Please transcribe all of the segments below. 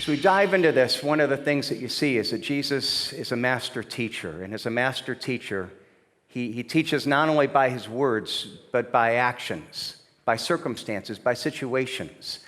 As we dive into this, one of the things that you see is that Jesus is a master teacher. And as a master teacher, he teaches not only by his words, but by actions, by circumstances, by situations.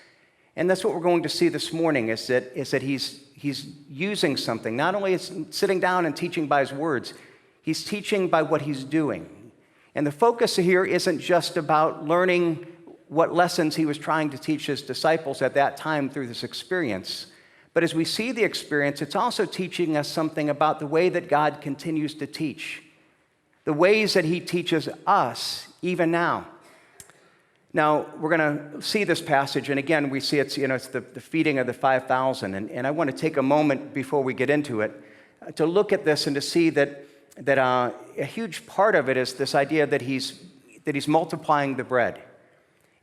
And that's what we're going to see this morning, is that he's using something. Not only is sitting down and teaching by his words, he's teaching by what he's doing. And the focus here isn't just about learning what lessons he was trying to teach his disciples at that time through this experience. But as we see the experience, it's also teaching us something about the way that God continues to teach, the ways that he teaches us even now. Now, we're going to see this passage, and again, we see it's the feeding of the 5,000. And I want to take a moment before we get into it to look at this and to see that a huge part of it is this idea that he's multiplying the bread.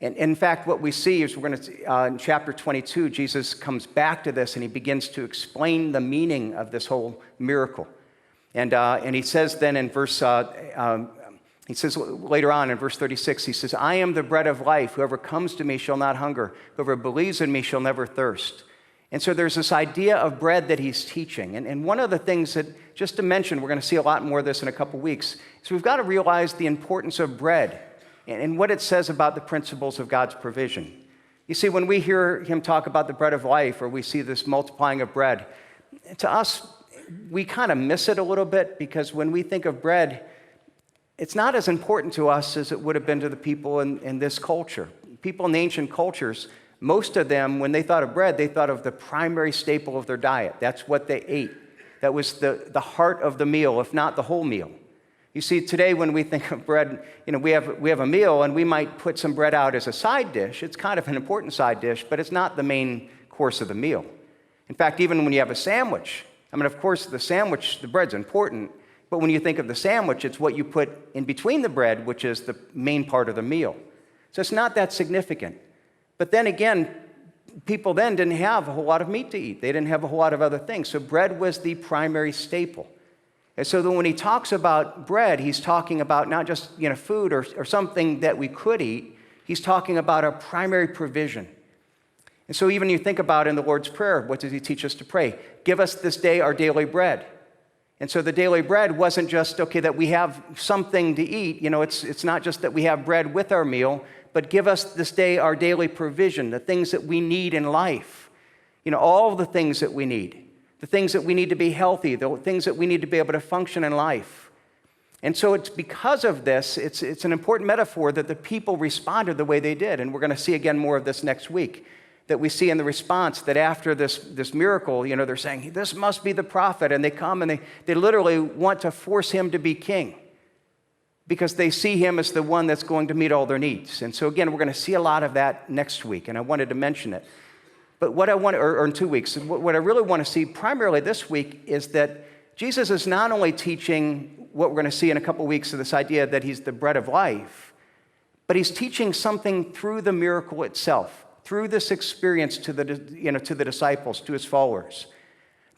And in fact, what we see is we're going to in chapter 22, Jesus comes back to this and he begins to explain the meaning of this whole miracle. And he says then in verse, he says later on in verse 36, he says, "I am the bread of life. Whoever comes to me shall not hunger. Whoever believes in me shall never thirst." And so there's this idea of bread that he's teaching. And one of the things that, just to mention, we're going to see a lot more of this in a couple weeks, is we've got to realize the importance of bread and what it says about the principles of God's provision. You see, when we hear him talk about the bread of life, or we see this multiplying of bread, to us, we kind of miss it a little bit, because when we think of bread, it's not as important to us as it would have been to the people in this culture. People in the ancient cultures, most of them, when they thought of bread, they thought of the primary staple of their diet. That's what they ate. That was the heart of the meal, if not the whole meal. You see, today when we think of bread, we have a meal and we might put some bread out as a side dish. It's kind of an important side dish, but it's not the main course of the meal. In fact, even when you have a sandwich, of course, the bread's important, but when you think of the sandwich, it's what you put in between the bread, which is the main part of the meal. So it's not that significant. But then again, people then didn't have a whole lot of meat to eat. They didn't have a whole lot of other things. So bread was the primary staple. And so then when he talks about bread, he's talking about not just food or something that we could eat. He's talking about our primary provision. And so even you think about in the Lord's Prayer, what does he teach us to pray? Give us this day our daily bread. And so the daily bread wasn't just, okay, that we have something to eat. It's not just that we have bread with our meal, but give us this day our daily provision, the things that we need in life. All the things that we need. The things that we need to be healthy, the things that we need to be able to function in life. And so it's because of this, it's an important metaphor that the people responded the way they did. And we're going to see again more of this next week, that we see in the response that after this miracle, they're saying, this must be the prophet. And they come and they literally want to force him to be king, because they see him as the one that's going to meet all their needs. And so again, we're going to see a lot of that next week, and I wanted to mention it. But what I want, or in 2 weeks, what I really want to see primarily this week is that Jesus is not only teaching what we're going to see in a couple weeks of this idea that he's the bread of life, but he's teaching something through the miracle itself, through this experience to the disciples, to his followers.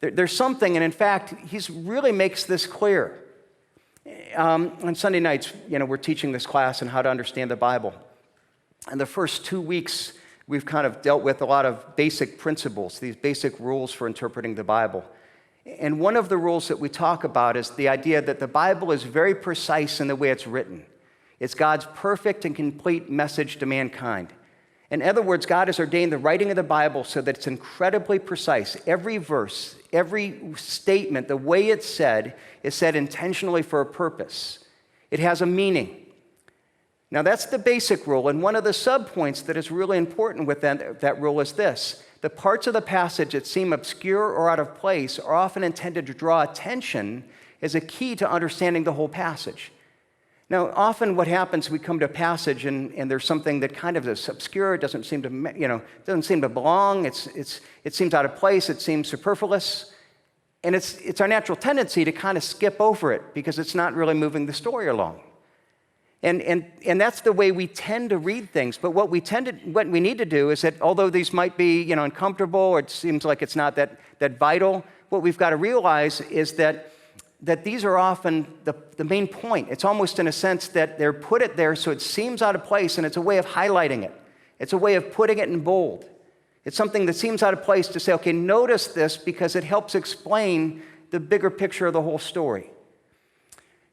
There's something, and in fact, he really makes this clear. On Sunday nights, we're teaching this class on how to understand the Bible. And the first 2 weeks, we've kind of dealt with a lot of basic principles, these basic rules for interpreting the Bible. And one of the rules that we talk about is the idea that the Bible is very precise in the way it's written. It's God's perfect and complete message to mankind. In other words, God has ordained the writing of the Bible so that it's incredibly precise. Every verse, every statement, the way it's said is said intentionally for a purpose. It has a meaning. Now, that's the basic rule, and one of the subpoints that is really important with that rule is this. The parts of the passage that seem obscure or out of place are often intended to draw attention as a key to understanding the whole passage. Now, often what happens, we come to a passage and there's something that kind of is obscure, it doesn't seem to belong, it seems out of place, it seems superfluous, and it's our natural tendency to kind of skip over it because it's not really moving the story along. And that's the way we tend to read things. But what we need to do is that although these might be uncomfortable or it seems like it's not that vital, what we've got to realize is that these are often the main point. It's almost in a sense that they're put it there so it seems out of place, and it's a way of highlighting it. It's a way of putting it in bold. It's something that seems out of place to say, okay, notice this because it helps explain the bigger picture of the whole story.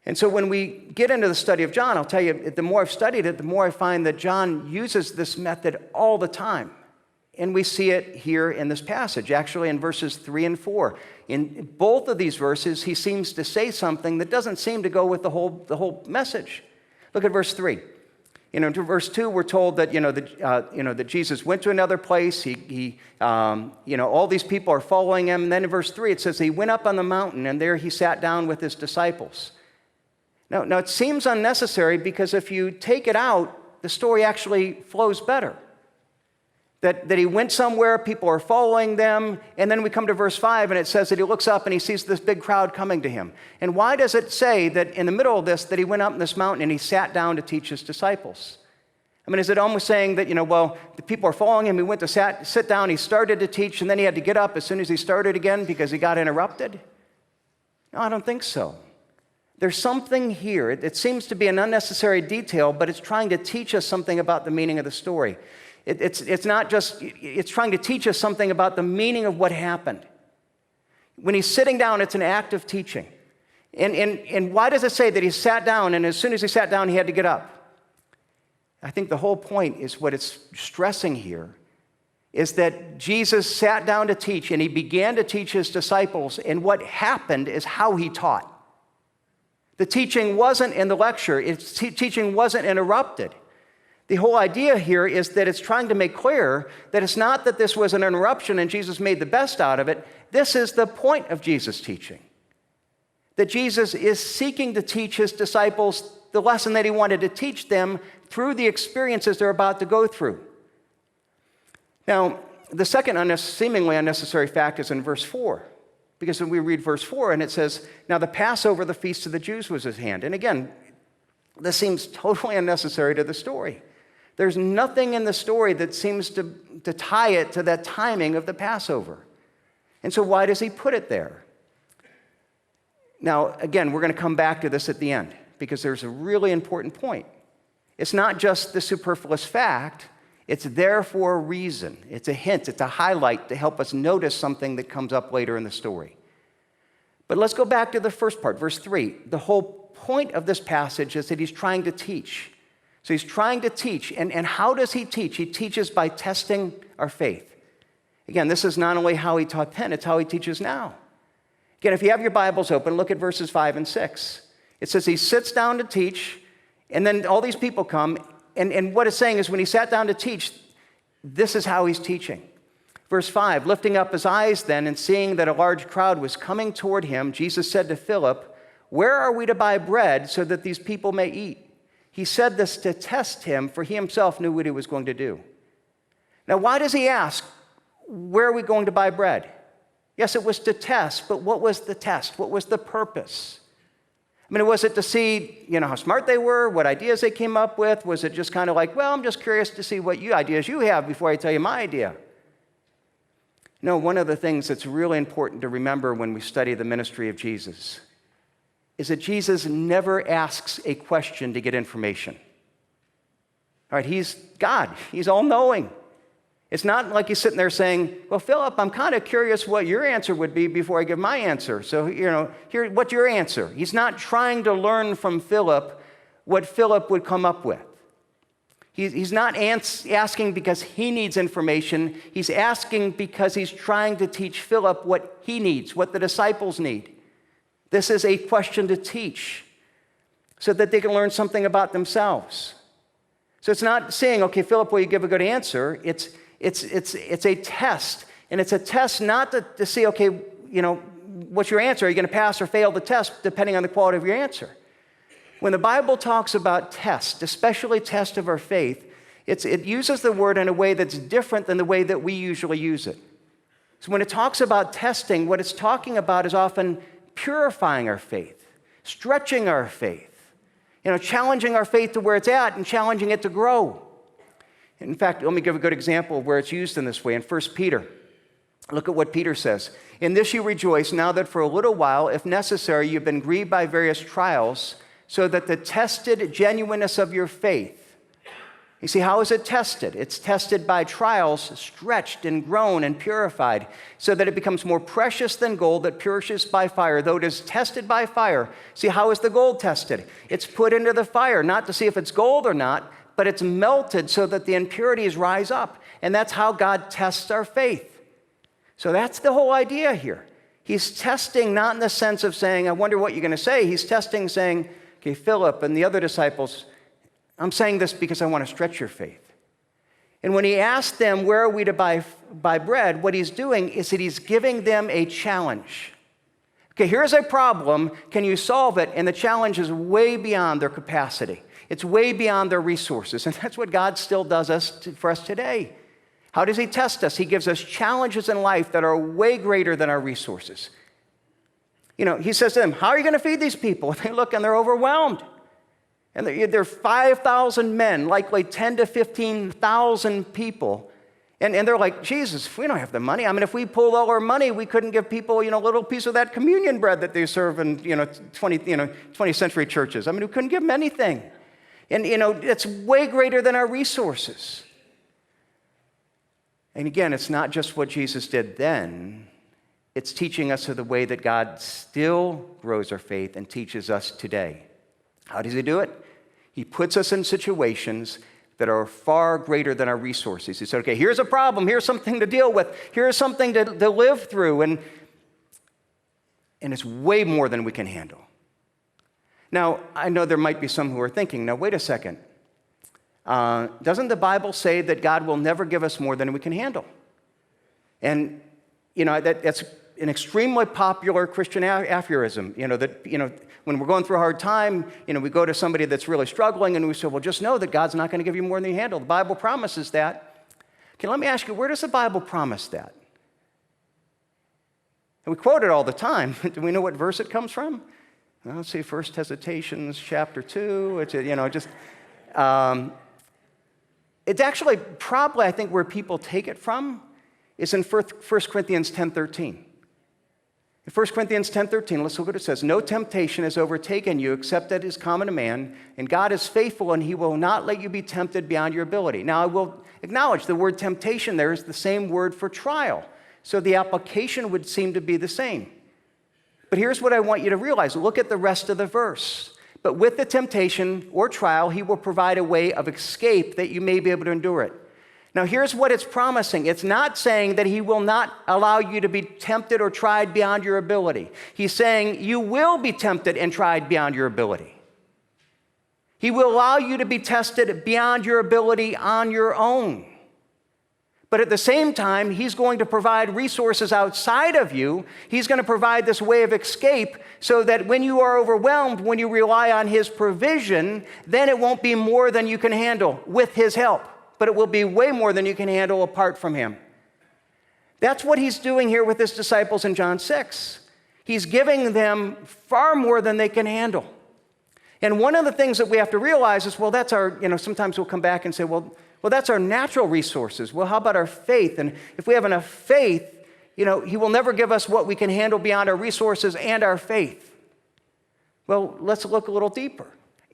And so when we get into the study of John, I'll tell you, the more I've studied it, the more I find that John uses this method all the time. And we see it here in this passage, actually in verses 3 and 4. In both of these verses, he seems to say something that doesn't seem to go with the whole message. Look at verse 3. In verse 2, we're told that, that Jesus went to another place. All these people are following him. And then in verse 3, it says he went up on the mountain, and there he sat down with his disciples. Now it seems unnecessary because if you take it out, the story actually flows better. That he went somewhere, people are following them, and then we come to verse 5, and it says that he looks up and he sees this big crowd coming to him. And why does it say that in the middle of this, that he went up in this mountain and he sat down to teach his disciples? I mean, is it almost saying that, the people are following him, he went to sit down, he started to teach, and then he had to get up as soon as he started again because he got interrupted? No, I don't think so. There's something here. It seems to be an unnecessary detail, but it's trying to teach us something about the meaning of the story. It's not just, it's trying to teach us something about the meaning of what happened. When he's sitting down, it's an act of teaching. And why does it say that he sat down, and as soon as he sat down, he had to get up? I think the whole point is what it's stressing here, is that Jesus sat down to teach, and he began to teach his disciples, and what happened is how he taught. The teaching wasn't in the lecture. Teaching wasn't interrupted. The whole idea here is that it's trying to make clear that it's not that this was an interruption and Jesus made the best out of it. This is the point of Jesus' teaching. That Jesus is seeking to teach his disciples the lesson that he wanted to teach them through the experiences they're about to go through. Now, the second seemingly unnecessary fact is in verse 4. Because when we read verse 4 and it says, now the Passover, the feast of the Jews, was at hand. And again, this seems totally unnecessary to the story. There's nothing in the story that seems to tie it to that timing of the Passover. And so why does he put it there? Now, again, we're going to come back to this at the end because there's a really important point. It's not just the superfluous fact. It's there for a reason. It's a hint. It's a highlight to help us notice something that comes up later in the story. But let's go back to the first part, verse 3. The whole point of this passage is that he's trying to teach. So he's trying to teach. And how does he teach? He teaches by testing our faith. Again, this is not only how he taught then, it's how he teaches now. Again, if you have your Bibles open, look at verses 5 and 6. It says he sits down to teach, and then all these people come. And what it's saying is when he sat down to teach, this is how he's teaching. Verse 5, lifting up his eyes then and seeing that a large crowd was coming toward him, Jesus said to Philip, where are we to buy bread so that these people may eat? He said this to test him, for he himself knew what he was going to do. Now, why does he ask, where are we going to buy bread? Yes, it was to test, but what was the test? What was the purpose? I mean, was it to see, how smart they were, what ideas they came up with? Was it just kind of like, well, I'm just curious to see what ideas you have before I tell you my idea? No, one of the things that's really important to remember when we study the ministry of Jesus is that Jesus never asks a question to get information. All right, he's God. He's all-knowing. It's not like he's sitting there saying, well, Philip, I'm kind of curious what your answer would be before I give my answer. So, here, what's your answer? He's not trying to learn from Philip what Philip would come up with. He's not asking because he needs information. He's asking because he's trying to teach Philip what he needs, what the disciples need. This is a question to teach so that they can learn something about themselves. So it's not saying, okay, Philip, will you give a good answer? It's a test. And it's a test not to see, okay, what's your answer? Are you going to pass or fail the test depending on the quality of your answer? When the Bible talks about test, especially test of our faith, it uses the word in a way that's different than the way that we usually use it. So when it talks about testing, what it's talking about is often purifying our faith, stretching our faith, challenging our faith to where it's at and challenging it to grow. In fact, let me give a good example of where it's used in this way. In 1 Peter, look at what Peter says. In this you rejoice, now that for a little while, if necessary, you've been grieved by various trials, so that the tested genuineness of your faith, You see, how is it tested? It's tested by trials, stretched and grown and purified, so that it becomes more precious than gold that perishes by fire, though it is tested by fire. See, how is the gold tested? It's put into the fire, not to see if it's gold or not, but it's melted so that the impurities rise up. And that's how God tests our faith. So that's the whole idea here. He's testing not in the sense of saying, I wonder what you're going to say. He's testing saying, okay, Philip and the other disciples, I'm saying this because I want to stretch your faith. And when he asked them, where are we to buy bread, what he's doing is that he's giving them a challenge. Okay, here's a problem. Can you solve it? And the challenge is way beyond their capacity. It's way beyond their resources. And that's what God still does for us today. How does he test us? He gives us challenges in life that are way greater than our resources. You know, he says to them, how are you going to feed these people? They look and they're overwhelmed. And there are 5,000 men, likely 10 to 15,000 people. And they're like, Jesus, we don't have the money. I mean, if we pulled all our money, we couldn't give people, a little piece of that communion bread that they serve in, 20th century churches. I mean, we couldn't give them anything. And, it's way greater than our resources. And again, it's not just what Jesus did then. It's teaching us of the way that God still grows our faith and teaches us today. How does he do it? He puts us in situations that are far greater than our resources. He said, okay, here's a problem. Here's something to deal with. Here's something to live through. And it's way more than we can handle. Now, I know there might be some who are thinking, now, wait a second. Doesn't the Bible say that God will never give us more than we can handle? And, that's an extremely popular Christian aphorism, when we're going through a hard time, we go to somebody that's really struggling and we say, well, just know that God's not going to give you more than you handle. The Bible promises that. Okay, let me ask you, where does the Bible promise that? And we quote it all the time. Do we know what verse it comes from? Well, let's see, 1 Thessalonians chapter 2. It's actually probably, I think, where people take it from is in 1 Corinthians 10:13. In 1 Corinthians 10:13, let's look what it says. No temptation has overtaken you except that is common to man, and God is faithful, and he will not let you be tempted beyond your ability. Now, I will acknowledge the word temptation there is the same word for trial, so the application would seem to be the same. But here's what I want you to realize. Look at the rest of the verse. But with the temptation or trial, he will provide a way of escape that you may be able to endure it. Now, here's what it's promising. It's not saying that he will not allow you to be tempted or tried beyond your ability. He's saying you will be tempted and tried beyond your ability. He will allow you to be tested beyond your ability on your own. But at the same time, he's going to provide resources outside of you. He's going to provide this way of escape so that when you are overwhelmed, when you rely on his provision, then it won't be more than you can handle with his help. But it will be way more than you can handle apart from him. That's what he's doing here with his disciples in John 6. He's giving them far more than they can handle. And one of the things that we have to realize is, well, that's our, sometimes we'll come back and say, well, that's our natural resources. Well, how about our faith? And if we have enough faith, he will never give us what we can handle beyond our resources and our faith. Well, let's look a little deeper.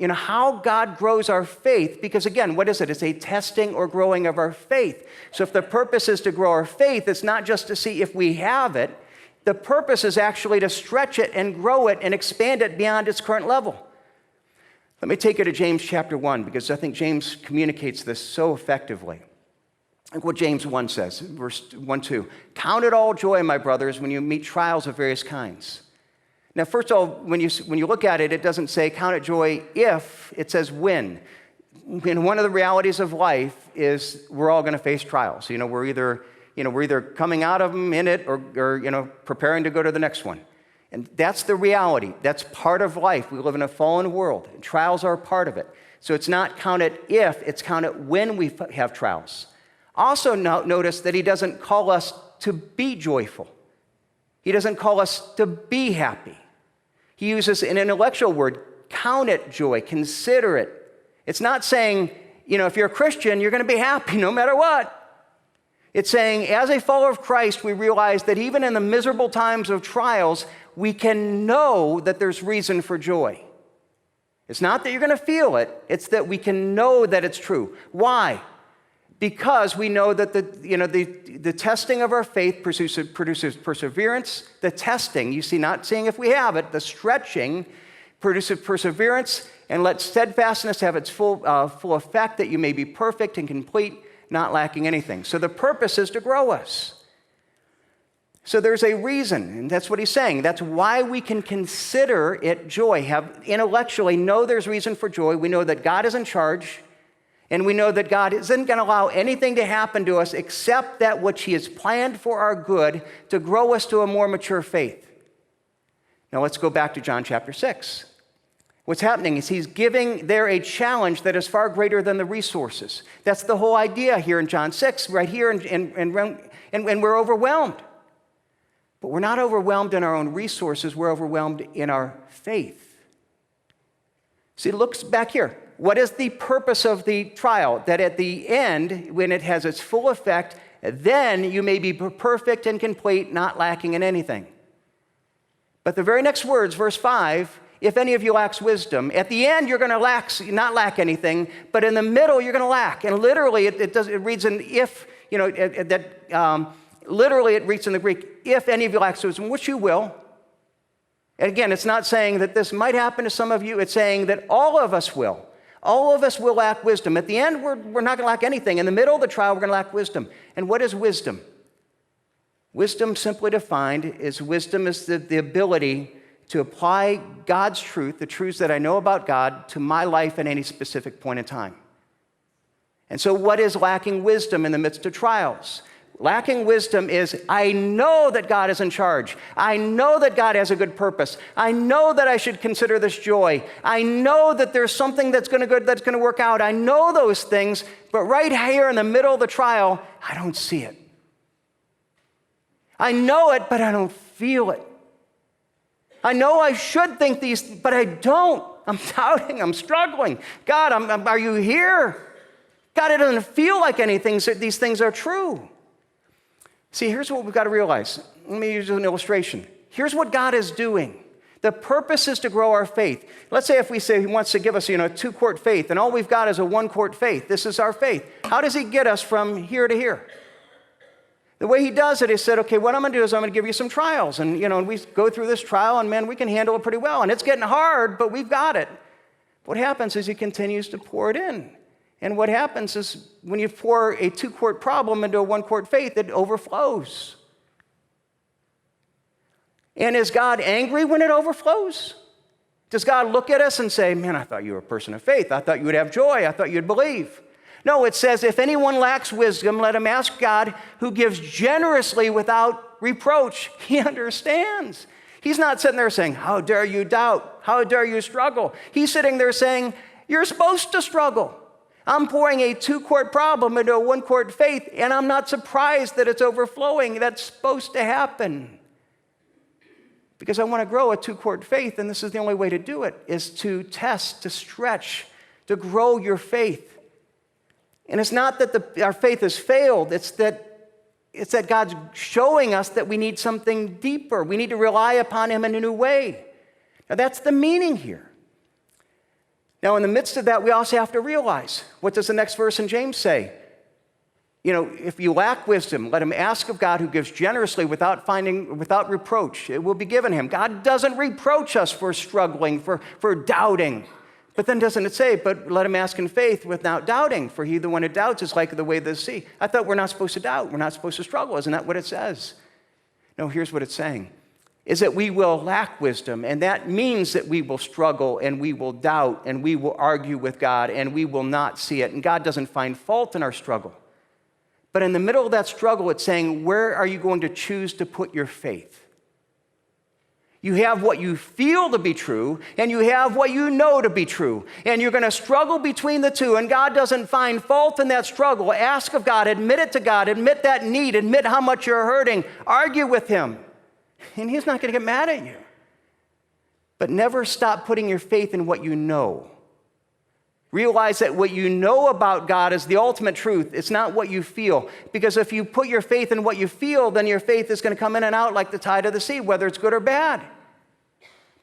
How God grows our faith, because again, what is it? It's a testing or growing of our faith. So if the purpose is to grow our faith, it's not just to see if we have it. The purpose is actually to stretch it and grow it and expand it beyond its current level. Let me take you to James chapter 1, because I think James communicates this so effectively. Look what James 1 says, verse 1-2. Count it all joy, my brothers, when you meet trials of various kinds. Now, first of all, when you look at it, it doesn't say count it joy if, it says when. And one of the realities of life is we're all going to face trials. We're either coming out of them in it or preparing to go to the next one. And that's the reality. That's part of life. We live in a fallen world, and trials are a part of it. So it's not count it if, it's count it when we have trials. Also notice that he doesn't call us to be joyful. He doesn't call us to be happy. He uses an intellectual word, count it joy, consider it. It's not saying, if you're a Christian, you're going to be happy no matter what. It's saying, as a follower of Christ, we realize that even in the miserable times of trials, we can know that there's reason for joy. It's not that you're going to feel it. It's that we can know that it's true. Why? Because we know that the testing of our faith produces perseverance. The testing, you see, not seeing if we have it, the stretching produces perseverance, and let steadfastness have its full effect, that you may be perfect and complete, not lacking anything. So the purpose is to grow us. So there's a reason, and that's what he's saying. That's why we can consider it joy, intellectually know there's reason for joy. We know that God is in charge, and we know that God isn't going to allow anything to happen to us except that which he has planned for our good to grow us to a more mature faith. Now let's go back to John chapter 6. What's happening is he's giving there a challenge that is far greater than the resources. That's the whole idea here in John 6, right here, and we're overwhelmed. But we're not overwhelmed in our own resources, we're overwhelmed in our faith. See, look back here. What is the purpose of the trial? That at the end, when it has its full effect, then you may be perfect and complete, not lacking in anything. But the very next words, verse 5, if any of you lacks wisdom, at the end you're going to not lack anything, but in the middle you're going to lack. And literally it reads in if, literally it reads in the Greek, if any of you lacks wisdom, which you will. And again, it's not saying that this might happen to some of you, it's saying that all of us will. All of us will lack wisdom. At the end, we're not going to lack anything. In the middle of the trial, we're going to lack wisdom. And what is wisdom? Wisdom, simply defined, is the ability to apply God's truth, the truths that I know about God, to my life at any specific point in time. And so what is lacking wisdom in the midst of trials? Lacking wisdom is, I know that God is in charge. I know that God has a good purpose. I know that I should consider this joy. I know that there's something that's going to work out. I know those things, but right here in the middle of the trial, I don't see it. I know it, but I don't feel it. I know I should think these, but I don't. I'm doubting. I'm struggling. God, are you here? God, it doesn't feel like these things are true. See, here's what we've got to realize. Let me use an illustration. Here's what God is doing. The purpose is to grow our faith. Let's say if we say he wants to give us, a 2-quart faith, and all we've got is a 1-quart faith. This is our faith. How does he get us from here to here? The way he does it is said, okay, what I'm going to do is I'm going to give you some trials. And, we go through this trial, and man, we can handle it pretty well. And it's getting hard, but we've got it. What happens is he continues to pour it in. And what happens is when you pour a 2-quart problem into a 1-quart faith, it overflows. And is God angry when it overflows? Does God look at us and say, man, I thought you were a person of faith. I thought you would have joy. I thought you'd believe. No, it says, if anyone lacks wisdom, let him ask God, who gives generously without reproach. He understands. He's not sitting there saying, how dare you doubt? How dare you struggle? He's sitting there saying, you're supposed to struggle. I'm pouring a 2-quart problem into a 1-quart faith, and I'm not surprised that it's overflowing. That's supposed to happen. Because I want to grow a 2-quart faith, and this is the only way to do it, is to test, to stretch, to grow your faith. And it's not that our faith has failed, it's that God's showing us that we need something deeper. We need to rely upon him in a new way. Now that's the meaning here. Now, in the midst of that, we also have to realize, what does the next verse in James say? If you lack wisdom, let him ask of God, who gives generously without reproach. It will be given him. God doesn't reproach us for struggling, for doubting. But then doesn't it say, but let him ask in faith without doubting, for he, the one who doubts, is like the wave of the sea. I thought we're not supposed to doubt. We're not supposed to struggle. Isn't that what it says? No, here's what it's saying. Is that we will lack wisdom, and that means that we will struggle, and we will doubt, and we will argue with God, and we will not see it. And God doesn't find fault in our struggle. But in the middle of that struggle, it's saying, where are you going to choose to put your faith? You have what you feel to be true, and you have what you know to be true. And you're going to struggle between the two, and God doesn't find fault in that struggle. Ask of God, admit it to God, admit that need, admit how much you're hurting, argue with him. And he's not going to get mad at you. But never stop putting your faith in what you know. Realize that what you know about God is the ultimate truth. It's not what you feel. Because if you put your faith in what you feel, then your faith is going to come in and out like the tide of the sea, whether it's good or bad.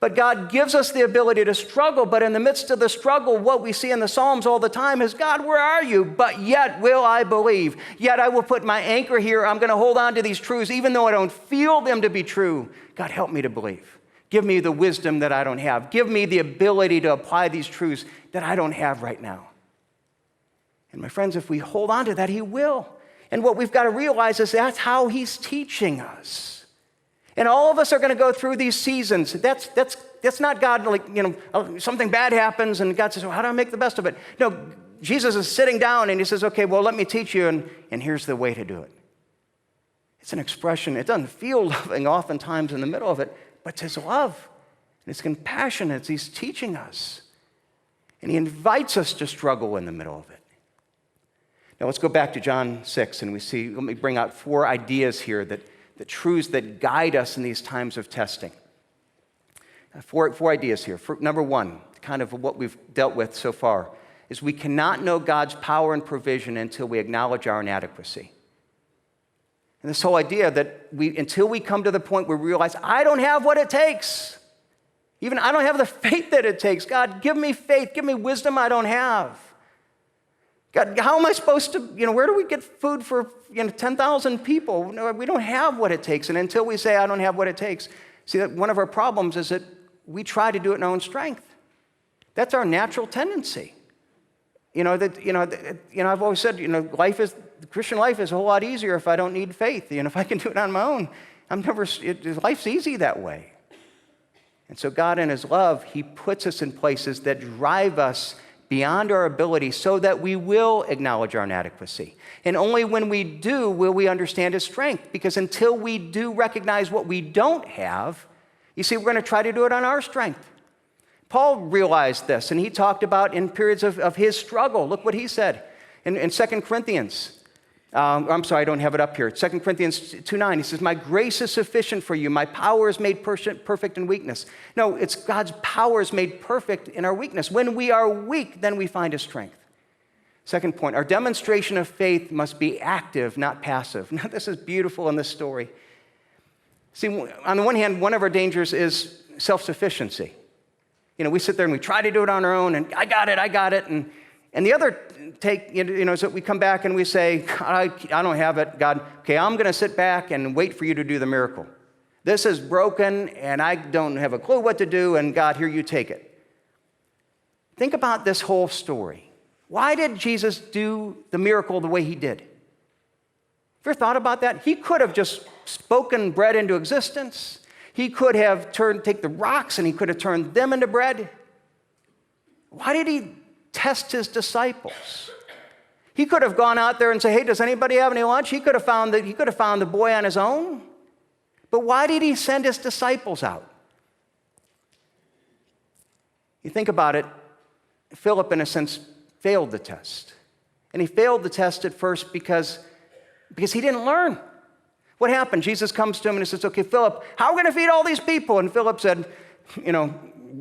But God gives us the ability to struggle. But in the midst of the struggle, what we see in the Psalms all the time is, God, where are you? But yet will I believe. Yet I will put my anchor here. I'm going to hold on to these truths, even though I don't feel them to be true. God, help me to believe. Give me the wisdom that I don't have. Give me the ability to apply these truths that I don't have right now. And my friends, if we hold on to that, he will. And what we've got to realize is that's how he's teaching us. And all of us are going to go through these seasons. That's not God, like, something bad happens and God says, well, how do I make the best of it? No, Jesus is sitting down and he says, okay, well, let me teach you, and here's the way to do it. It's an expression. It doesn't feel loving oftentimes in the middle of it, but it's his love. And it's compassion as he's teaching us. And he invites us to struggle in the middle of it. Now let's go back to John 6 and let me bring out 4 ideas here the truths that guide us in these times of testing. Four ideas here. Number 1, kind of what we've dealt with so far, is we cannot know God's power and provision until we acknowledge our inadequacy. And this whole idea that until we come to the point where we realize, I don't have what it takes. Even I don't have the faith that it takes. God, give me faith. Give me wisdom I don't have. God, how am I supposed to, where do we get food for 10,000 people? No, we don't have what it takes. And until we say, I don't have what it takes, see, that one of our problems is that we try to do it in our own strength. That's our natural tendency. I've always said, the Christian life is a whole lot easier if I don't need faith. If I can do it on my own, life's easy that way. And so God in his love, he puts us in places that drive us beyond our ability so that we will acknowledge our inadequacy. And only when we do will we understand his strength, because until we do recognize what we don't have, you see, we're going to try to do it on our strength. Paul realized this, and he talked about in periods of his struggle. Look what he said in 2 Corinthians. I'm sorry, I don't have it up here. 2 Corinthians 2:9, he says, my grace is sufficient for you. My power is made perfect in weakness. No, it's God's power is made perfect in our weakness. When we are weak, then we find his strength. Second point, our demonstration of faith must be active, not passive. Now, this is beautiful in this story. See, on the one hand, one of our dangers is self-sufficiency. We sit there and we try to do it on our own, and I got it. And the other take, is that we come back and we say, I don't have it, God. Okay, I'm going to sit back and wait for you to do the miracle. This is broken, and I don't have a clue what to do, and God, here, you take it. Think about this whole story. Why did Jesus do the miracle the way he did? Have you ever thought about that? He could have just spoken bread into existence. He could have take the rocks and he could have turned them into bread. Why did he test his disciples? He could have gone out there and said, hey, does anybody have any lunch? He could have found the boy on his own. But why did he send his disciples out? You think about it, Philip, in a sense, failed the test. And he failed the test at first because he didn't learn. What happened? Jesus comes to him and he says, okay, Philip, how are we going to feed all these people? And Philip said,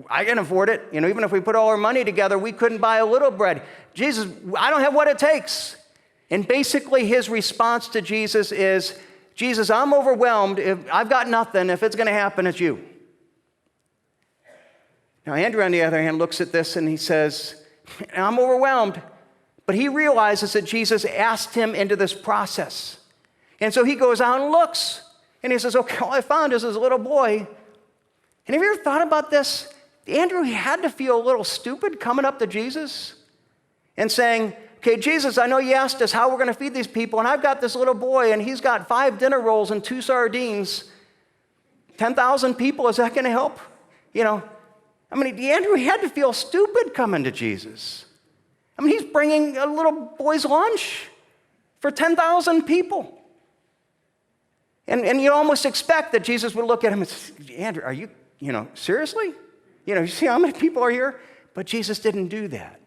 I can afford it. Even if we put all our money together, we couldn't buy a little bread. Jesus, I don't have what it takes. And basically his response to Jesus is, Jesus, I'm overwhelmed. I've got nothing. If it's going to happen, it's you. Now, Andrew, on the other hand, looks at this and he says, I'm overwhelmed. But he realizes that Jesus asked him into this process. And so he goes out and looks. And he says, okay, all I found is this little boy. And have you ever thought about this? Andrew had to feel a little stupid coming up to Jesus and saying, okay, Jesus, I know you asked us how we're going to feed these people, and I've got this little boy, and he's got 5 dinner rolls and 2 sardines. 10,000 people, is that going to help? Andrew had to feel stupid coming to Jesus. He's bringing a little boy's lunch for 10,000 people. And you almost expect that Jesus would look at him and say, Andrew, are you, seriously? You see how many people are here? But Jesus didn't do that.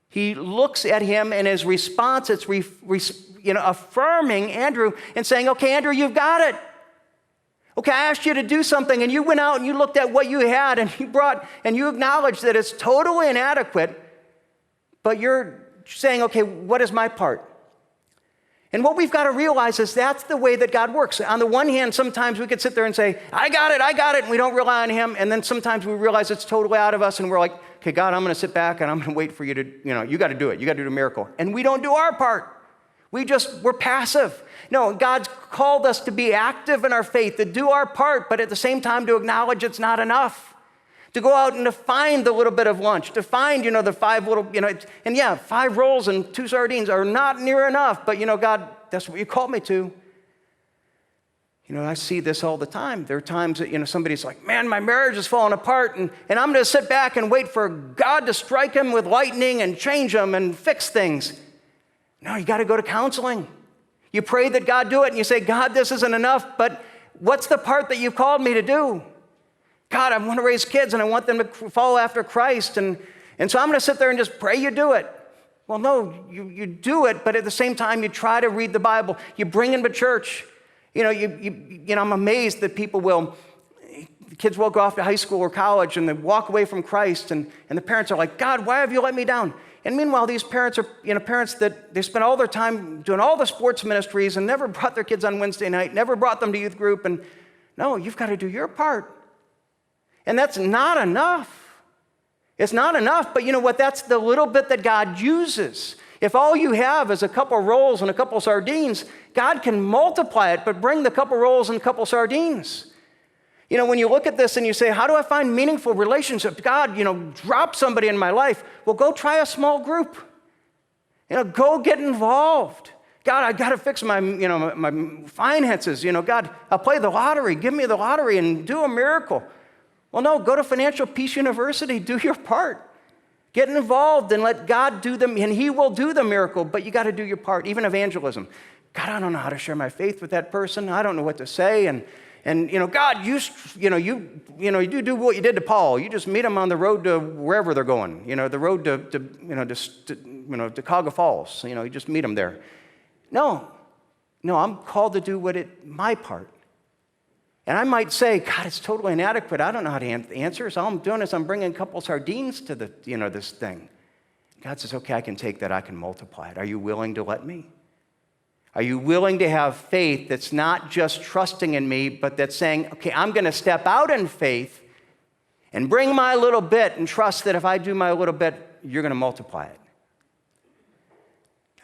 He looks at him, and his response, it's affirming Andrew and saying, okay, Andrew, you've got it. Okay, I asked you to do something, and you went out and you looked at what you had, and you acknowledged that it's totally inadequate, but you're saying, okay, what is my part? And what we've got to realize is that's the way that God works. On the one hand, sometimes we could sit there and say, I got it, and we don't rely on him. And then sometimes we realize it's totally out of us, and we're like, okay, God, I'm going to sit back, and I'm going to wait for you to, you got to do it. You got to do a miracle. And we don't do our part. We're passive. No, God's called us to be active in our faith, to do our part, but at the same time to acknowledge it's not enough. To go out and to find the little bit of lunch, to find, the 5 little, and yeah, 5 rolls and 2 sardines are not near enough, but God, that's what you called me to. I see this all the time. There are times that, somebody's like, man, my marriage is falling apart, and I'm going to sit back and wait for God to strike him with lightning and change him and fix things. No, you got to go to counseling. You pray that God do it, and you say, God, this isn't enough, but what's the part that you've called me to do? God, I want to raise kids, and I want them to follow after Christ, and so I'm going to sit there and just pray you do it. Well, no, you do it, but at the same time, you try to read the Bible. You bring them to church. I'm amazed that kids will go off to high school or college, and they walk away from Christ, and the parents are like, God, why have you let me down? And meanwhile, these parents are parents that they spend all their time doing all the sports ministries and never brought their kids on Wednesday night, never brought them to youth group, and no, you've got to do your part. And that's not enough. It's not enough, but you know what? That's the little bit that God uses. If all you have is a couple rolls and a couple sardines, God can multiply it, but bring the couple rolls and a couple sardines. When you look at this and you say, how do I find meaningful relationships? God, drop somebody in my life. Well, go try a small group. Go get involved. God, I got to fix my finances. God, I'll play the lottery. Give me the lottery and do a miracle. Well, no, go to Financial Peace University. Do your part. Get involved and let God do them, and he will do the miracle, but you got to do your part. Even evangelism. God, I don't know how to share my faith with that person. I don't know what to say. And God, you do what you did to Paul. You just meet them on the road to wherever they're going. The road to Cuyahoga Falls. You just meet them there. No, I'm called to do my part. And I might say, God, it's totally inadequate. I don't know how to answer. So all I'm doing is I'm bringing a couple sardines to this thing. God says, okay, I can take that. I can multiply it. Are you willing to let me? Are you willing to have faith that's not just trusting in me, but that's saying, okay, I'm going to step out in faith and bring my little bit and trust that if I do my little bit, you're going to multiply it.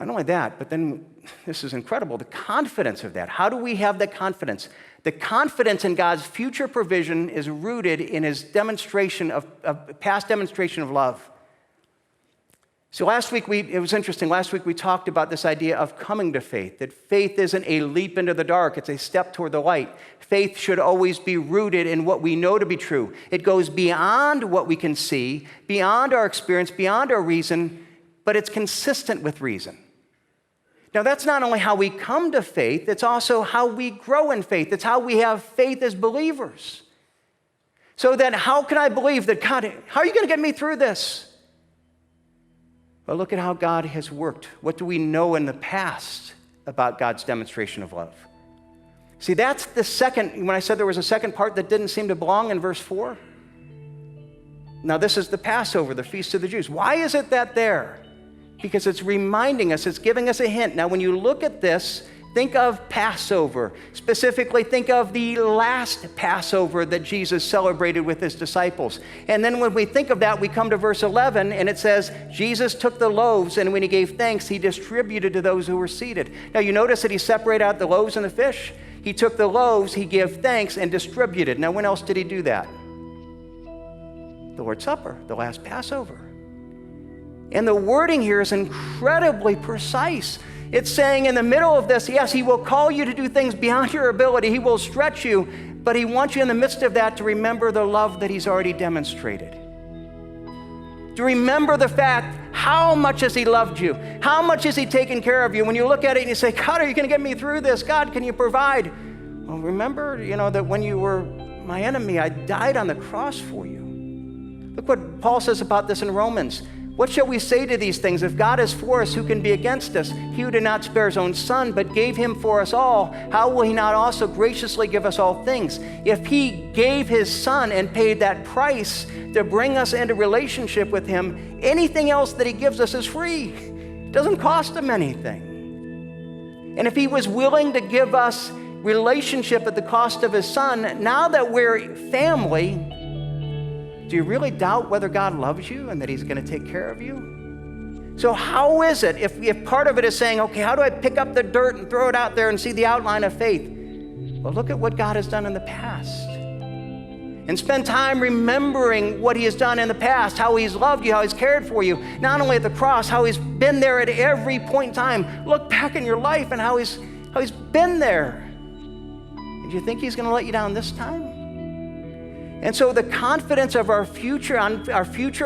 Not only that, but then this is incredible, the confidence of that. How do we have the confidence? The confidence in God's future provision is rooted in his past demonstration of love. So last week, it was interesting. Last week we talked about this idea of coming to faith, that faith isn't a leap into the dark, it's a step toward the light. Faith should always be rooted in what we know to be true. It goes beyond what we can see, beyond our experience, beyond our reason, but it's consistent with reason. Now, that's not only how we come to faith, it's also how we grow in faith. It's how we have faith as believers. So then how can I believe that God, how are you going to get me through this? Well, look at how God has worked. What do we know in the past about God's demonstration of love? See, that's the second, when I said there was a second part that didn't seem to belong in verse 4. Now, this is the Passover, the Feast of the Jews. Why is it that there? Because it's reminding us, it's giving us a hint. Now, when you look at this, think of Passover. Specifically, think of the last Passover that Jesus celebrated with his disciples. And then when we think of that, we come to verse 11, and it says, Jesus took the loaves, and when he gave thanks, he distributed to those who were seated. Now, you notice that he separated out the loaves and the fish. He took the loaves, he gave thanks, and distributed. Now, when else did he do that? The Lord's Supper, the last Passover. And the wording here is incredibly precise. It's saying in the middle of this, yes, he will call you to do things beyond your ability. He will stretch you, but he wants you in the midst of that to remember the love that he's already demonstrated. To remember the fact, how much has he loved you? How much has he taken care of you? When you look at it and you say, God, are you going to get me through this? God, can you provide? Well, remember, that when you were my enemy, I died on the cross for you. Look what Paul says about this in Romans. What shall we say to these things? If God is for us, who can be against us? He who did not spare his own son, but gave him for us all, how will he not also graciously give us all things? If he gave his son and paid that price to bring us into relationship with him, anything else that he gives us is free. It doesn't cost him anything. And if he was willing to give us relationship at the cost of his son, now that we're family, do you really doubt whether God loves you and that he's going to take care of you? So how is it, if part of it is saying, okay, how do I pick up the dirt and throw it out there and see the outline of faith? Well, look at what God has done in the past. And spend time remembering what he has done in the past, how he's loved you, how he's cared for you, not only at the cross, how he's been there at every point in time. Look back in your life and how he's been there. And do you think he's going to let you down this time? And so the confidence of our future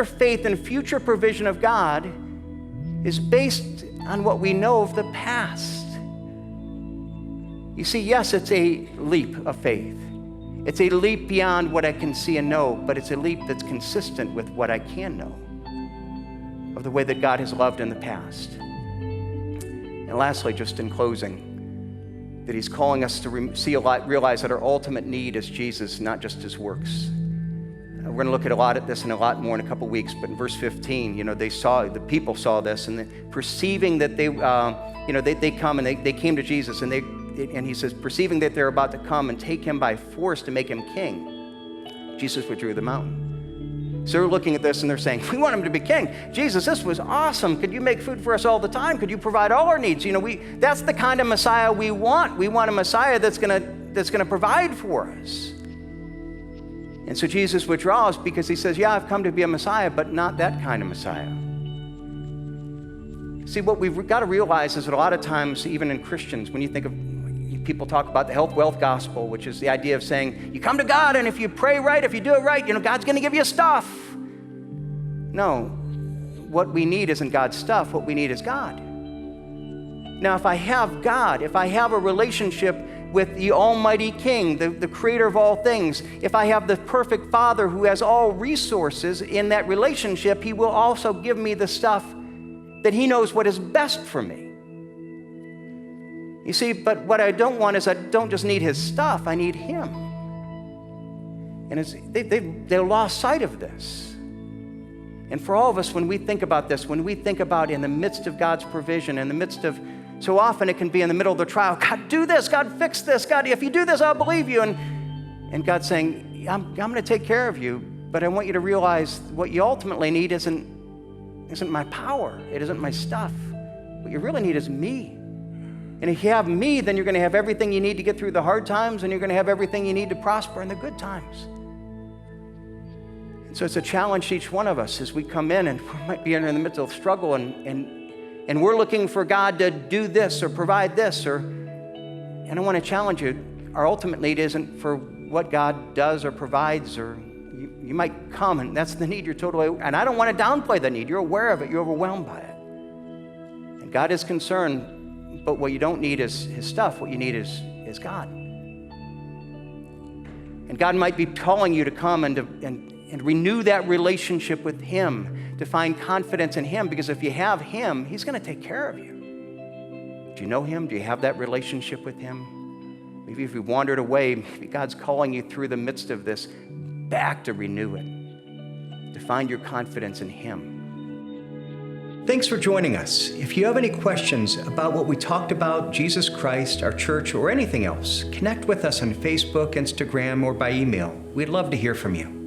faith and future provision of God is based on what we know of the past. You see, yes, it's a leap of faith. It's a leap beyond what I can see and know, but it's a leap that's consistent with what I can know of the way that God has loved in the past. And lastly, just in closing, that he's calling us to realize that our ultimate need is Jesus, not just his works. We're going to look at a lot at this and a lot more in a couple weeks, but in verse 15, the people saw this, and perceiving that they come and they came to Jesus, and he says, perceiving that they're about to come and take him by force to make him king, Jesus withdrew the mountain. So they're looking at this and they're saying, we want him to be king. Jesus, this was awesome. Could you make food for us all the time? Could you provide all our needs? That's the kind of Messiah we want. We want a Messiah that's gonna provide for us. And so Jesus withdraws because he says, yeah, I've come to be a Messiah, but not that kind of Messiah. See, what we've got to realize is that a lot of times, even in Christians, when you think of people talk about the health wealth gospel, which is the idea of saying, you come to God, and if you pray right, if you do it right, God's going to give you stuff. No, what we need isn't God's stuff. What we need is God. Now, if I have God, if I have a relationship with the Almighty King, the creator of all things, if I have the perfect Father who has all resources in that relationship, he will also give me the stuff that he knows what is best for me. You see, but what I don't want is I don't just need his stuff, I need him. And they lost sight of this. And for all of us, when we think about this, when we think about in the midst of God's provision, in the midst of, so often it can be in the middle of the trial, God, do this, God, fix this, God, if you do this, I'll believe you. And God's saying, I'm going to take care of you, but I want you to realize what you ultimately need isn't my power, it isn't my stuff. What you really need is me. And if you have me, then you're going to have everything you need to get through the hard times, and you're going to have everything you need to prosper in the good times. And so it's a challenge to each one of us as we come in, and we might be in the midst of struggle, and we're looking for God to do this or provide this. And I want to challenge you, our ultimate need isn't for what God does or provides, or you might come, and that's the need you're totally, and I don't want to downplay the need. You're aware of it. You're overwhelmed by it. And God is concerned. But what you don't need is his stuff. What you need is God. And God might be calling you to come and renew that relationship with him, to find confidence in him, because if you have him, he's going to take care of you. Do you know him? Do you have that relationship with him? Maybe if you wandered away, maybe God's calling you through the midst of this back to renew it, to find your confidence in him. Thanks for joining us. If you have any questions about what we talked about, Jesus Christ, our church, or anything else, connect with us on Facebook, Instagram, or by email. We'd love to hear from you.